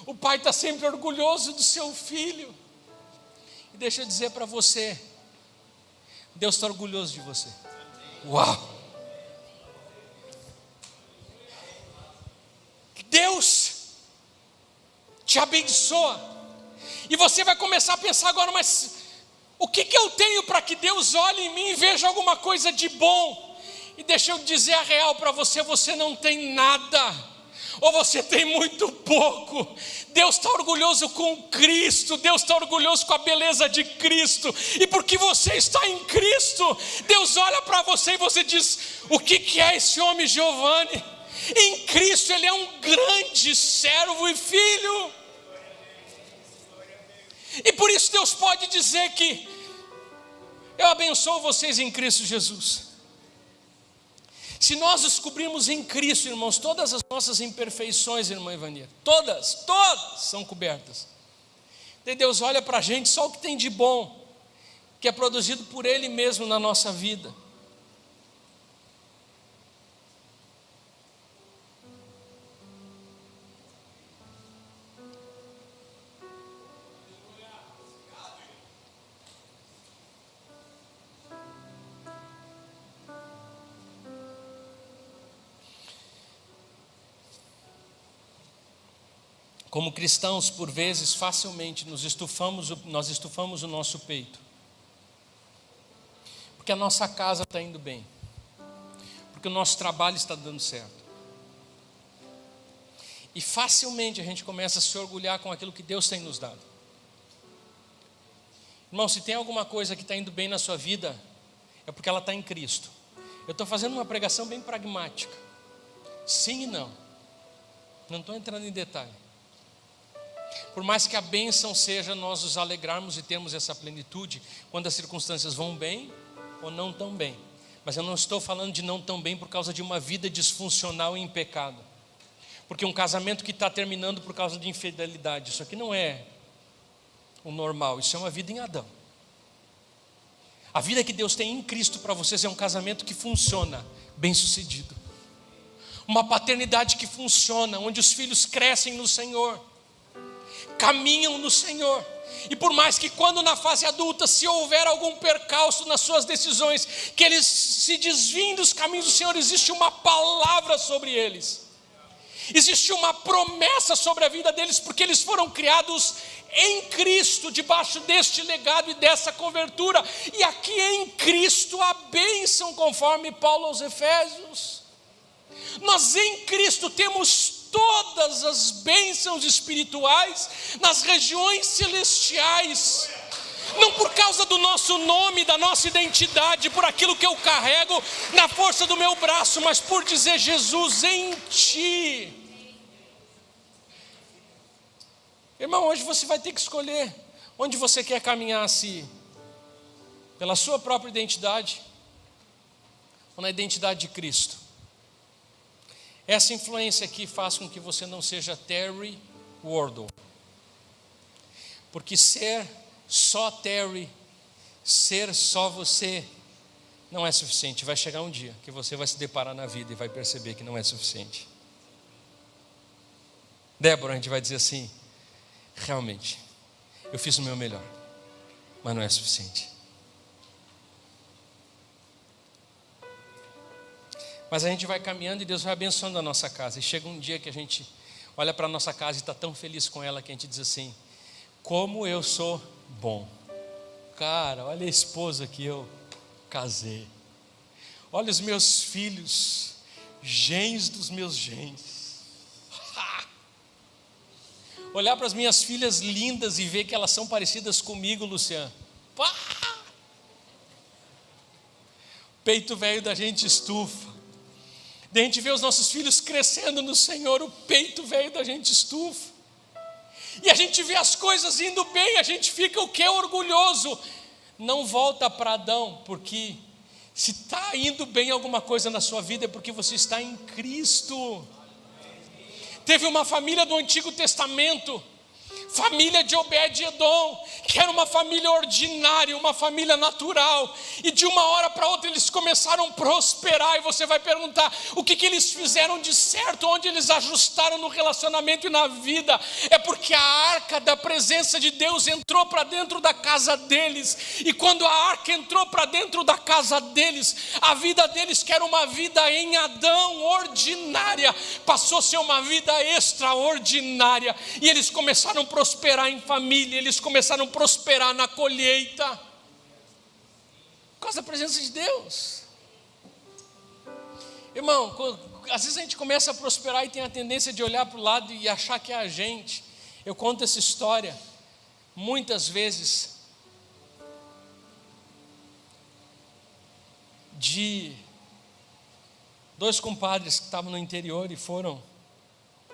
O pai está sempre orgulhoso do seu filho. E deixa eu dizer para você, Deus está orgulhoso de você. Uau! Deus te abençoa. E você vai começar a pensar agora: mas o que eu tenho para que Deus olhe em mim e veja alguma coisa de bom? E deixa eu dizer a real para você: você não tem nada. Ou você tem muito pouco. Deus está orgulhoso com Cristo. Deus está orgulhoso com a beleza de Cristo. E porque você está em Cristo, Deus olha para você e você diz: o que é esse homem Giovanni? Em Cristo ele é um grande servo e filho. E por isso Deus pode dizer que: eu abençoo vocês em Cristo Jesus. Se nós descobrirmos em Cristo, irmãos, todas as nossas imperfeições, irmã Ivania, todas são cobertas. E Deus olha para a gente só o que tem de bom, que é produzido por Ele mesmo na nossa vida. Como cristãos, por vezes, facilmente nós estufamos o nosso peito, porque a nossa casa está indo bem, porque o nosso trabalho está dando certo, e facilmente a gente começa a se orgulhar com aquilo que Deus tem nos dado. Irmão, se tem alguma coisa que está indo bem na sua vida, é porque ela está em Cristo. Eu estou fazendo uma pregação bem pragmática, sim e não estou entrando em detalhe. Por mais que a bênção seja nós nos alegrarmos e termos essa plenitude quando as circunstâncias vão bem ou não tão bem. Mas eu não estou falando de não tão bem por causa de uma vida disfuncional e em pecado. Porque um casamento que está terminando por causa de infidelidade, isso aqui não é o normal, isso é uma vida em Adão. A vida que Deus tem em Cristo para vocês é um casamento que funciona, bem sucedido. Uma paternidade que funciona, onde os filhos crescem no Senhor, caminham no Senhor. E por mais que quando na fase adulta, se houver algum percalço nas suas decisões, que eles se desviem dos caminhos do Senhor, existe uma palavra sobre eles, existe uma promessa sobre a vida deles, porque eles foram criados em Cristo, debaixo deste legado e dessa cobertura. E aqui em Cristo a bênção, conforme Paulo aos Efésios. Nós em Cristo temos todas as bênçãos espirituais nas regiões celestiais, não por causa do nosso nome, da nossa identidade, por aquilo que eu carrego na força do meu braço, mas por dizer: Jesus, em Ti Irmão, hoje você vai ter que escolher onde você quer caminhar, se pela sua própria identidade ou na identidade de Cristo. Essa influência aqui faz com que você não seja Terry Wardle, porque ser só Terry, ser só você, não é suficiente. Vai chegar um dia que você vai se deparar na vida e vai perceber que não é suficiente. Débora, a gente vai dizer assim: realmente, eu fiz o meu melhor, mas não é suficiente. Mas a gente vai caminhando e Deus vai abençoando a nossa casa. E chega um dia que a gente olha para a nossa casa e está tão feliz com ela que a gente diz assim: como eu sou bom. Cara, olha a esposa que eu casei. Olha os meus filhos, gens dos meus gens. Olhar para as minhas filhas lindas e ver que elas são parecidas comigo, Luciano. Pá! Peito velho da gente estufa. De a gente vê os nossos filhos crescendo no Senhor, o peito velho da gente estufa. E a gente vê as coisas indo bem, a gente fica o quê? Orgulhoso. Não volta para Adão, porque se está indo bem alguma coisa na sua vida é porque você está em Cristo. Teve uma família do Antigo Testamento, família de Obed-Edom, que era uma família ordinária, uma família natural, e de uma hora para outra eles começaram a prosperar, e você vai perguntar, o que eles fizeram de certo, onde eles ajustaram no relacionamento e na vida? É porque a arca da presença de Deus entrou para dentro da casa deles, e quando a arca entrou para dentro da casa deles, a vida deles, que era uma vida em Adão ordinária, passou a ser uma vida extraordinária, e eles começaram a prosperar em família, eles começaram a prosperar na colheita, por causa da presença de Deus. Irmão, às vezes a gente começa a prosperar e tem a tendência de olhar para o lado e achar que é a gente. Eu conto essa história muitas vezes de dois compadres que estavam no interior e foram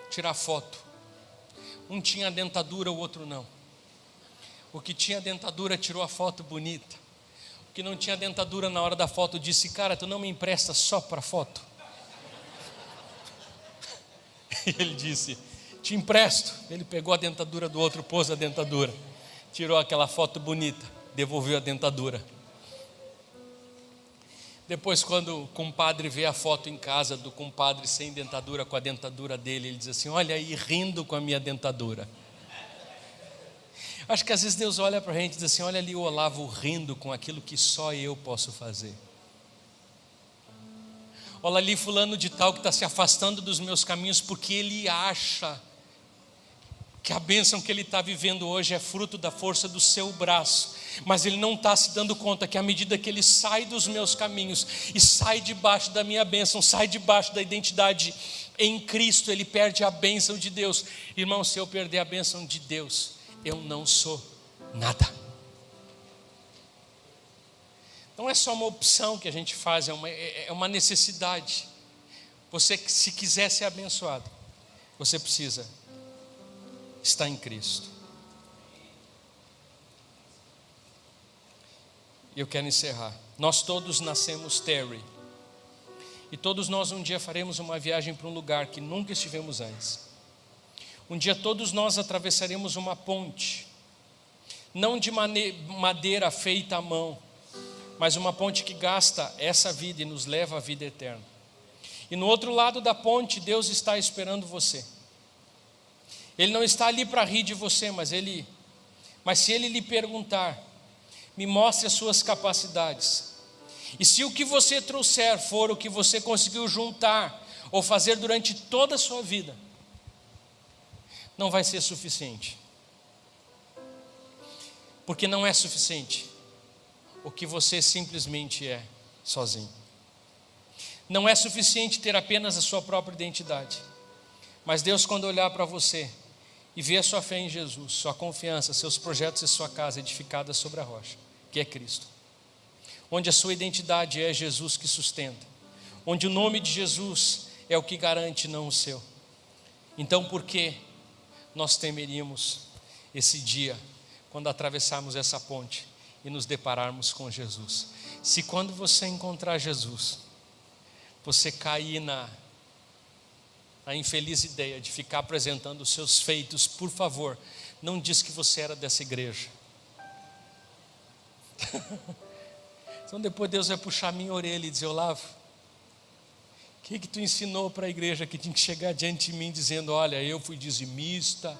tirar foto. Um tinha dentadura, o outro não. O que tinha dentadura tirou a foto bonita. O que não tinha dentadura na hora da foto disse: cara, tu não me empresta só para foto? E ele disse: te empresto. Ele pegou a dentadura do outro, pôs a dentadura, tirou aquela foto bonita, devolveu a dentadura. Depois, quando o compadre vê a foto em casa do compadre sem dentadura, com a dentadura dele, ele diz assim: olha aí, rindo com a minha dentadura. Acho que às vezes Deus olha para a gente e diz assim: olha ali o Olavo rindo com aquilo que só eu posso fazer. Olha ali fulano de tal que está se afastando dos meus caminhos porque ele acha que a bênção que ele está vivendo hoje é fruto da força do seu braço, mas ele não está se dando conta que à medida que ele sai dos meus caminhos e sai debaixo da minha bênção, sai debaixo da identidade em Cristo, ele perde a bênção de Deus. Irmão, se eu perder a bênção de Deus, eu não sou nada. Não é só uma opção que a gente faz, é uma necessidade. Você, se quiser ser abençoado, você precisa estar em Cristo. E eu quero encerrar. Nós todos nascemos Terry, e todos nós um dia faremos uma viagem para um lugar que nunca estivemos antes. Um dia todos nós atravessaremos uma ponte, não de madeira feita à mão, mas uma ponte que gasta essa vida e nos leva à vida eterna. E no outro lado da ponte, Deus está esperando você. Ele não está ali para rir de você, mas se Ele lhe perguntar: me mostre as suas capacidades, e se o que você trouxer for o que você conseguiu juntar ou fazer durante toda a sua vida, não vai ser suficiente, porque não é suficiente o que você simplesmente é sozinho. Não é suficiente ter apenas a sua própria identidade, mas Deus, quando olhar para você e ver a sua fé em Jesus, sua confiança, seus projetos e sua casa edificada sobre a rocha, que é Cristo, onde a sua identidade é Jesus que sustenta, onde o nome de Jesus é o que garante, não o seu, então por que nós temeríamos esse dia, quando atravessarmos essa ponte e nos depararmos com Jesus. Se quando você encontrar Jesus, você cair na infeliz ideia de ficar apresentando os seus feitos, por favor, não diz que você era dessa igreja. Então depois Deus vai puxar minha orelha e dizer: Olavo, o que tu ensinou para a igreja que tinha que chegar diante de mim dizendo: olha, eu fui dizimista,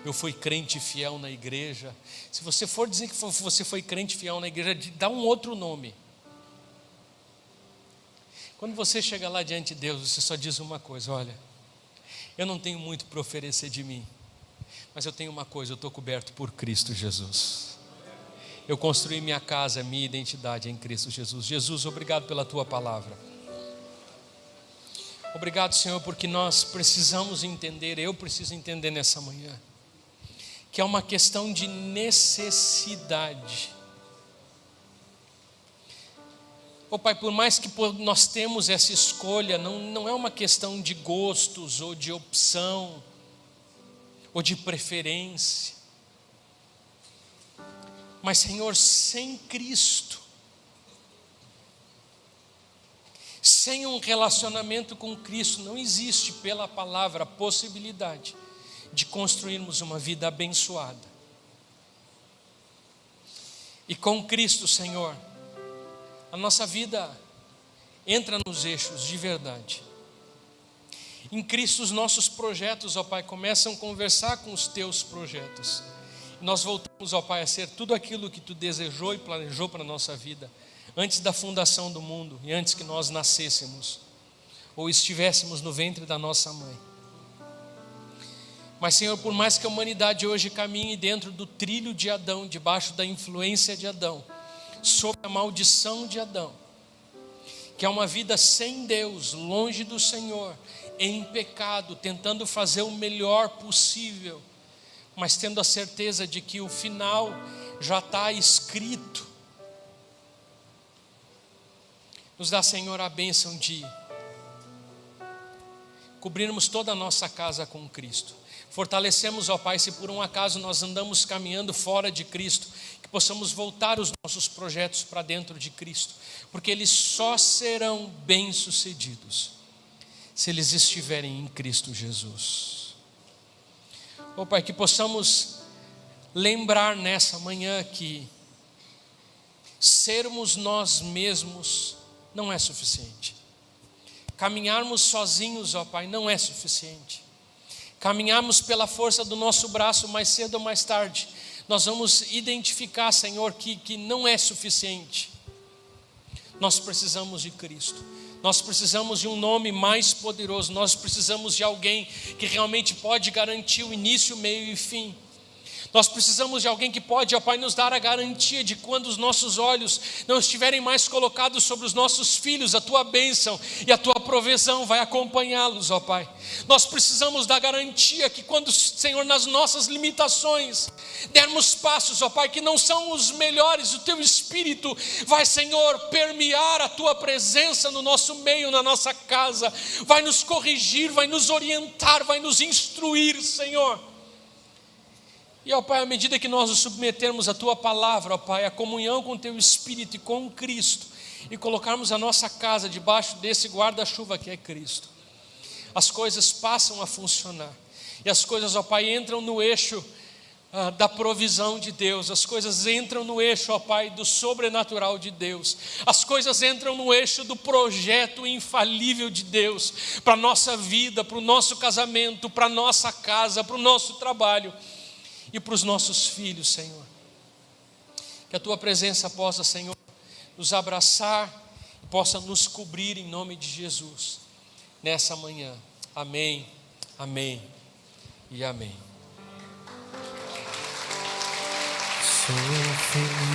eu fui crente fiel na igreja. Se você for dizer que você foi crente fiel na igreja, dá um outro nome. Quando você chega lá diante de Deus, você só diz uma coisa: olha, eu não tenho muito para oferecer de mim, mas eu tenho uma coisa, eu estou coberto por Cristo Jesus. Eu construí minha casa, minha identidade em Cristo Jesus. Jesus, obrigado pela tua palavra. Obrigado, Senhor, porque nós precisamos entender, eu preciso entender nessa manhã, que é uma questão de necessidade. Pai, por mais que nós temos essa escolha, não é uma questão de gostos, ou de opção, ou de preferência. Mas, Senhor, sem Cristo, sem um relacionamento com Cristo, não existe, pela palavra, a possibilidade de construirmos uma vida abençoada. E com Cristo, Senhor, a nossa vida entra nos eixos de verdade. Em Cristo os nossos projetos, Pai, começam a conversar com os teus projetos. Nós voltamos, Pai, a ser tudo aquilo que tu desejou e planejou para a nossa vida, antes da fundação do mundo e antes que nós nascêssemos, ou estivéssemos no ventre da nossa mãe. Mas, Senhor, por mais que a humanidade hoje caminhe dentro do trilho de Adão, debaixo da influência de Adão, sob a maldição de Adão, que é uma vida sem Deus, longe do Senhor, em pecado, tentando fazer o melhor possível, mas tendo a certeza de que o final já está escrito. Nos dá, Senhor, a bênção de cobrirmos toda a nossa casa com Cristo. Fortalecemos, Pai, se por um acaso nós andamos caminhando fora de Cristo, que possamos voltar os nossos projetos para dentro de Cristo, porque eles só serão bem-sucedidos se eles estiverem em Cristo Jesus. Pai, que possamos lembrar nessa manhã que sermos nós mesmos não é suficiente. Caminharmos sozinhos, Pai, não é suficiente. Caminharmos pela força do nosso braço, mais cedo ou mais tarde, nós vamos identificar, Senhor, que não é suficiente. Nós precisamos de Cristo. Nós precisamos de um nome mais poderoso. Nós precisamos de alguém que realmente pode garantir o início, meio e fim. Nós precisamos de alguém que pode, Pai, nos dar a garantia de quando os nossos olhos não estiverem mais colocados sobre os nossos filhos, a tua bênção e a tua provisão vai acompanhá-los, Pai. Nós precisamos da garantia que quando, Senhor, nas nossas limitações, dermos passos, Pai, que não são os melhores, o teu Espírito vai, Senhor, permear a tua presença no nosso meio, na nossa casa, vai nos corrigir, vai nos orientar, vai nos instruir, Senhor. E, Pai, à medida que nós nos submetermos à tua palavra, Pai, a comunhão com o teu Espírito e com Cristo, e colocarmos a nossa casa debaixo desse guarda-chuva que é Cristo, as coisas passam a funcionar, e as coisas, Pai, entram no eixo da provisão de Deus, as coisas entram no eixo, Pai, do sobrenatural de Deus, as coisas entram no eixo do projeto infalível de Deus, para a nossa vida, para o nosso casamento, para a nossa casa, para o nosso trabalho, e para os nossos filhos, Senhor. Que a tua presença possa, Senhor, nos abraçar, possa nos cobrir em nome de Jesus, nessa manhã. Amém, amém e amém. Sou feliz.